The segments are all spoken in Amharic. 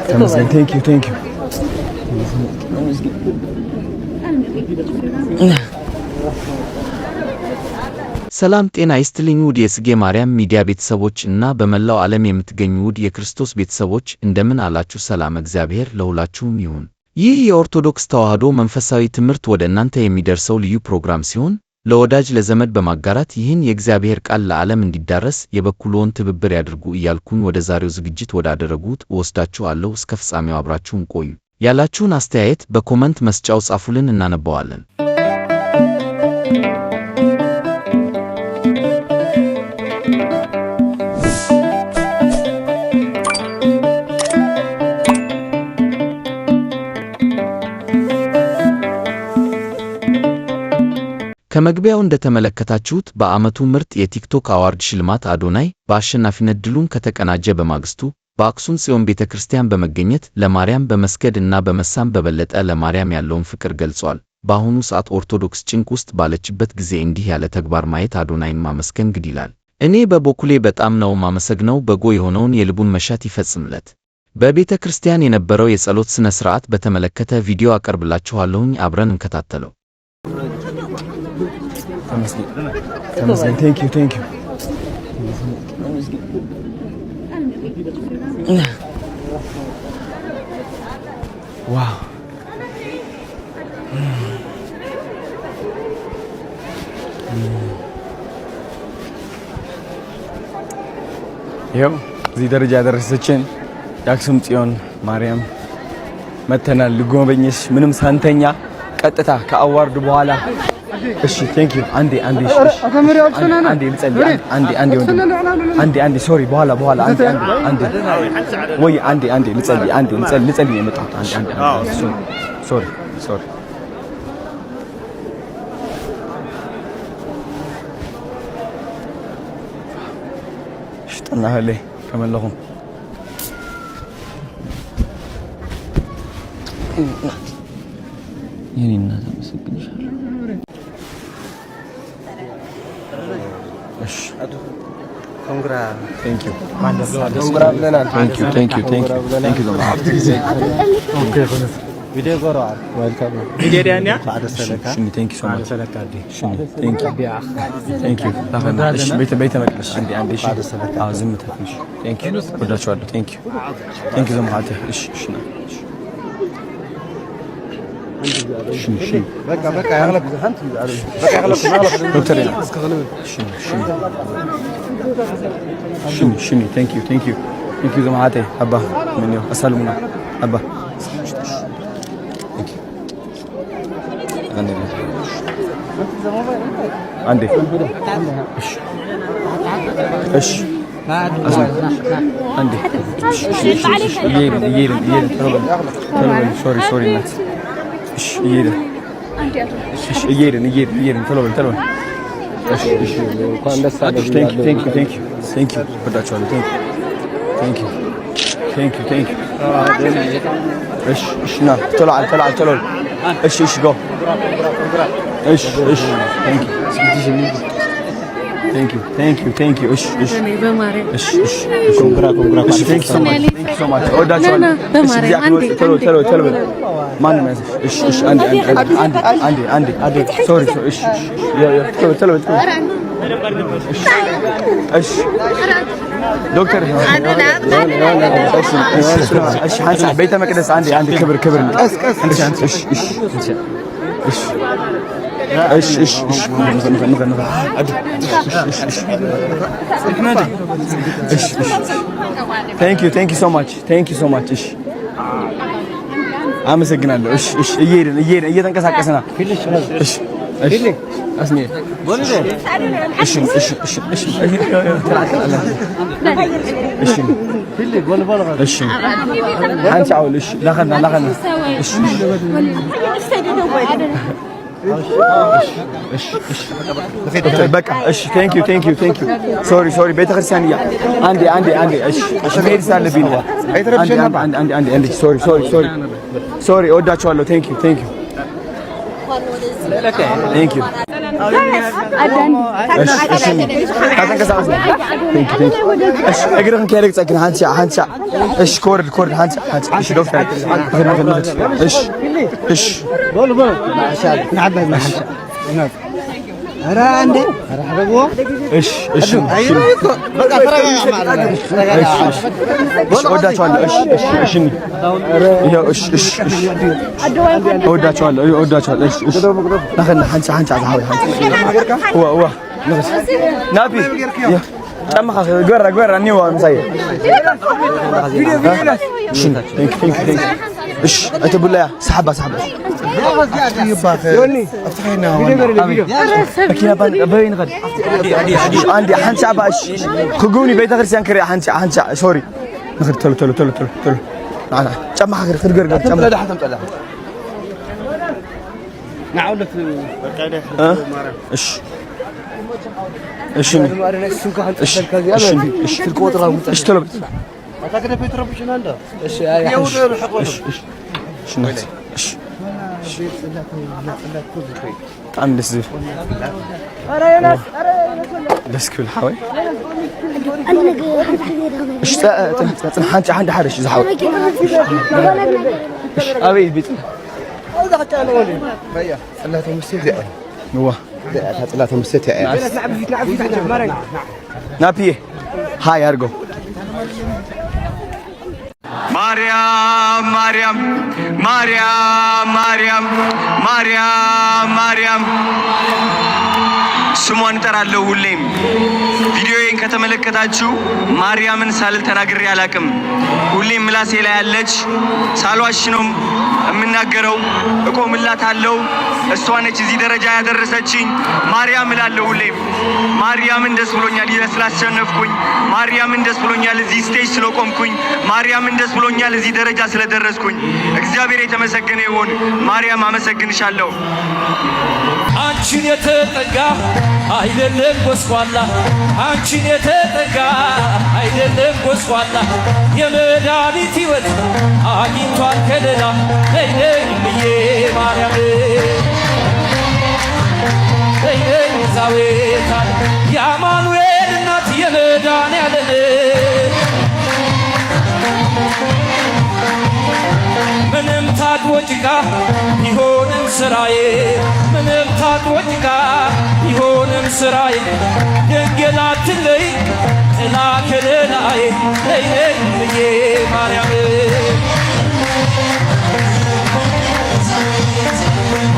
ተመስገን ቴንክ ዩ ሰላም ጤና ይስጥልኝ ውድ የጽጌ ማርያም ሚዲያ ቤተሰቦች እና በመላው ዓለም የምትገኙ ውድ የክርስቶስ ቤተሰቦች እንደምን አላችሁ? ሰላም እግዚአብሔር ለሁላችሁም ይሁን። ይህ የኦርቶዶክስ ተዋሕዶ መንፈሳዊ ትምህርት ወደ እናንተ የሚደርሰው ልዩ ፕሮግራም ሲሆን ለወዳጅ ለዘመድ በማጋራት ይህን የእግዚአብሔር ቃል ለዓለም እንዲዳረስ የበኩልዎን ትብብር ያድርጉ እያልኩኝ ወደ ዛሬው ዝግጅት ወዳደረጉት ወስዳችኋለሁ። እስከ ፍጻሜው አብራችሁን ቆዩ። ያላችሁን አስተያየት በኮመንት መስጫው ጻፉልን፣ እናነባዋለን። ከመግቢያው እንደተመለከታችሁት በዓመቱ ምርጥ የቲክቶክ አዋርድ ሽልማት አዶናይ በአሸናፊነት ድሉን ከተቀናጀ በማግስቱ በአክሱም ጽዮን ቤተክርስቲያን በመገኘት ለማርያም በመስገድ እና በመሳም በበለጠ ለማርያም ያለውን ፍቅር ገልጿል። በአሁኑ ሰዓት ኦርቶዶክስ ጭንቅ ውስጥ ባለችበት ጊዜ እንዲህ ያለ ተግባር ማየት አዶናይን ማመስገን ግድ ይላል። እኔ በበኩሌ በጣም ነው ማመሰግነው። በጎ የሆነውን የልቡን መሻት ይፈጽምለት። በቤተ ክርስቲያን የነበረው የጸሎት ሥነ ሥርዓት በተመለከተ ቪዲዮ አቀርብላችኋለሁኝ፣ አብረን እንከታተለው። ተመስገን ቴንክ ዩ ዋው ይኸው እዚህ ደረጃ ያደረሰችን የአክሱም ጽዮን ማርያም መተናል ልጎበኘሽ ምንም ሳንተኛ ቀጥታ ከአዋርድ በኋላ። እሺ ቴንክ ዩ አንዴ ልጸልይ አንዴ ሶሪ በኋላ አንዴ ወይ አንዴ ልጸልይ የመጣሁት አንዴ ሶሪ ሽጥና ሄለ ከመለኹም የኔና ተመስግንሻለሁ። ኮንግራ ቴንክ ዩ ኮንግራ ብለናል። ቴንክ ዩ ቪዲዮ ጎራል ዌልካም ቪዲዮ ዳንያ ታደሰለካ ቴንክ ዩ ሶ ማች ቴንክ ዩ ታፈናሽ ቤተ መቅደስ አንዴ እሺ ታደሰለካ ዝም ተፍሽ ቴንክ ዩ ወዳችኋለሁ። ቴንክ ዩ ዘማተ እሺ በቃ ያغلب زحمت በቃ ያغلب ዶክተር ሽኒ ቴንክ ዩ ዘማተ አባ ምን ነው አሰልሙና አባ አንዴ እሺ አንዴ ሶሪ ናት እሺ እየሄድን ቶሎ በል እሺ እንኳን ደስ አለህ። ቴንክ ዩ ወዳችኋለሁ። ቴንክ ዩ እሺ ና ቶሎ እሺ ጎ እሺ ቴንክ ዩ እሺ ኮንግራ እሺ ቴንክ ዩ ሶ ማች ወዳችኋለሁ። ቶሎ ማን ነው? እሺ አንዴ ሶሪ እሺ ቶሎ እሺ ዶክተር እሺ አንቺ ቤተ መቅደስ አንዴ ክብር ቴንክ ዩ ሶ ማች እሺ አመሰግናለሁ። እሺ እየሄድን እየተንቀሳቀስና እሺ አስሜ እሺ አንቺ አውል እሺ ላኸና እሺ በቃ እሺ ቴንክ ዩ ሶሪ ቤተክርስቲያን አንዴ እሺ መሄድ ስላለብኝ ነው። አንዴ ሶሪ እወዳችኋለሁ። ቴንክ ዩ اقرا كيرك تسكن هانشا ايش كورد هانشا ايش دكتور ايش بول ما شاء الله نعبه ما شاء الله ارا عندي ارا حبيبو ايش بقى فرق معنا ايش وداچوال ايش ايش وداچوال ايش دخلنا هانشا هو نابي تمخ غره نيو مساي فيديو ايش انت بالله سحبه يوني افتحينا ماكينه باين غد عندي حنشا باش كغوني بيت غير سانكري حنشا سوري نخد تلو انا تمخ غير تمخ تمطلع نعود ايش ايش ايش تلو أتاكد في تربيش ناندا. إيش عم لسه. بس كل حوي. إيش حنش عند حرش زحوا. أبي بيت. هذا حتى أنا ولي. بيا. ثلاثة مستيء. هو. ثلاثة مستيء. نعم. نابيه. هاي أرجو. ማርያም ስሟን እጠራለሁ ሁሌም ቪዲዮዬን ከተመለከታችሁ ማርያምን ሳልል ተናግሬ አላቅም ሁሌም ምላሴ ላይ ያለች ሳልዋሽ ነው የምናገረው እቆምላታለሁ እሷ ነች እዚህ ደረጃ ያደረሰችኝ ማርያም እላለሁ ሁሌም ማርያምን ደስ ብሎኛል ስላሸነፍኩኝ ማርያምን ደስ ብሎኛል እዚህ ስቴጅ ስለቆምኩኝ ማርያምን ደስ ብሎኛል እዚህ ደረጃ ስለደረስኩኝ እግዚአብሔር የተመሰገነ ይሁን ማርያም አመሰግንሻለሁ አንቺን የተጠጋ አይደለም ጎስቋላ አንቺን የተጠጋ አይደለም ጎስቋላ የመድኃኒት ሕይወት አግኝቷል ከለላ ነይ ብዬ ማርያም ነይ ዛዌታን የአማኑኤል እናት የመድኃኔዓለም ምንም ታጥቦ ጭቃ ይሆንም ስራዬ ምንም ታጥቦ ጭቃ ይሆንም ስራዬ ድንግል አትለይ ጥላ ከለላዬ ነይ ብዬ ማርያም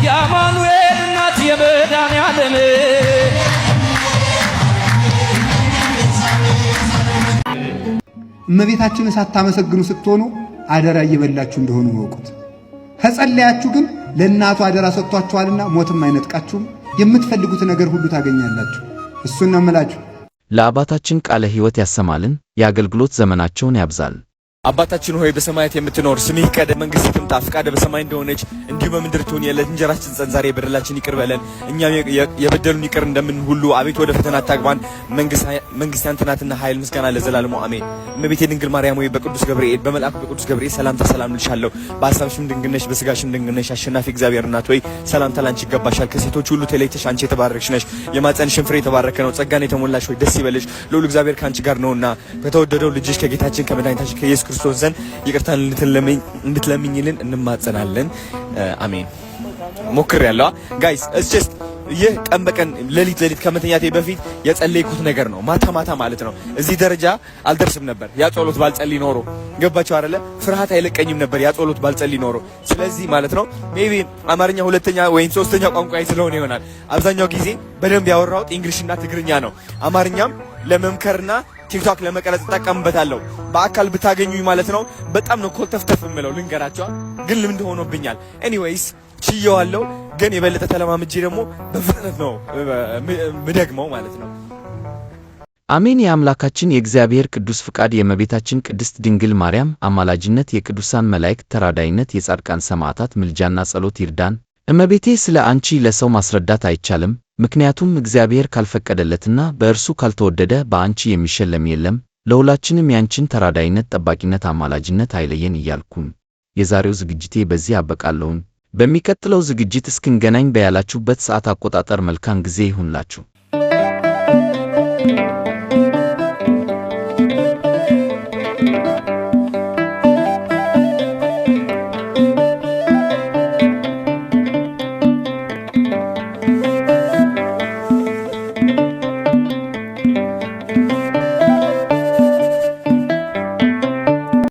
የአማኑኤል እናት የመድኃኔዓለም እመቤታችንን ሳታመሰግኑ ስትሆኑ አደራ እየበላችሁ እንደሆነ ወቁት። ከጸለያችሁ ግን ለእናቱ አደራ ሰጥቷችኋልና ሞትም አይነጥቃችሁም። የምትፈልጉት ነገር ሁሉ ታገኛላችሁ። እሱን ነው የምላችሁ። ለአባታችን ቃለ ሕይወት ያሰማልን፣ የአገልግሎት ዘመናቸውን ያብዛል። አባታችን ሆይ በሰማያት የምትኖር ስምህ ይቀደስ፣ መንግስትህ ትምጣ፣ ፈቃድህ በሰማይ እንደሆነች እንዲሁ በምድር ትሁን። የዕለት እንጀራችንን ስጠን ዛሬ፣ በደላችንን ይቅር በለን እኛም የበደሉን ይቅር እንደምን ሁሉ፣ አቤቱ ወደ ፈተና አታግባን፣ መንግስት ያንተ ናትና ኃይል፣ ምስጋና ለዘላለሙ አሜን። እመቤቴ ድንግል ማርያም ሆይ በቅዱስ ገብርኤል በመልአኩ በቅዱስ ገብርኤል ሰላምታ ሰላም እልሻለሁ። በሐሳብሽም ድንግል ነሽ፣ በስጋሽም ድንግል ነሽ። አሸናፊ እግዚአብሔር እናት ሆይ ሰላምታ ላንቺ ይገባሻል። ከሴቶች ሁሉ ተለይተሽ አንቺ የተባረክሽ ነሽ፣ የማኅፀንሽም ፍሬ የተባረከ ነው። ጸጋን የተሞላሽ ሆይ ደስ ይበልሽ፣ ልዑል እግዚአብሔር ከአንቺ ጋር ነውና ከተወደደው ልጅሽ ከጌታችን ከመድኃኒታችን ከኢየሱስ ክርስቶስ ዘንድ ይቅርታን እንድትለምኝልን እንማጸናለን። አሜን። ሞክር ያለው ጋይስ ጀስት ይህ ቀን በቀን ሌሊት ከመተኛቴ በፊት የጸለይኩት ነገር ነው። ማታ ማለት ነው። እዚህ ደረጃ አልደርስም ነበር ያ ጸሎት ባልጸልይ ኖሮ። ገባችሁ አይደለ? ፍርሃት አይለቀኝም ነበር ያ ጸሎት ባልጸልይ ኖሮ። ስለዚህ ማለት ነው ሜቢ አማርኛ ሁለተኛ ወይም ሶስተኛ ቋንቋዬ ስለሆነ ይሆናል አብዛኛው ጊዜ በደንብ ያወራሁት እንግሊሽና ትግርኛ ነው። አማርኛም ለመምከርና ቲክቶክ ለመቀረጽ ተጠቀምበታለሁ። በአካል ብታገኙኝ ማለት ነው በጣም ነው ኮልተፍተፍ የምለው ልንገራችሁ፣ ግን ልምድ ሆኖብኛል። ኤኒዌይስ ችየዋለሁ፣ ግን የበለጠ ተለማምጄ ደግሞ በፍጥነት ነው ምደግመው ማለት ነው። አሜን። የአምላካችን የእግዚአብሔር ቅዱስ ፍቃድ፣ የእመቤታችን ቅድስት ድንግል ማርያም አማላጅነት፣ የቅዱሳን መላእክት ተራዳይነት፣ የጻድቃን ሰማዕታት ምልጃና ጸሎት ይርዳን። እመቤቴ ስለ አንቺ ለሰው ማስረዳት አይቻልም፣ ምክንያቱም እግዚአብሔር ካልፈቀደለትና በእርሱ ካልተወደደ በአንቺ የሚሸለም የለም። ለሁላችንም ያንቺን ተራዳይነት፣ ጠባቂነት፣ አማላጅነት አይለየን እያልኩን የዛሬው ዝግጅቴ በዚህ አበቃለሁኝ። በሚቀጥለው ዝግጅት እስክንገናኝ በያላችሁበት ሰዓት አቆጣጠር መልካም ጊዜ ይሁንላችሁ።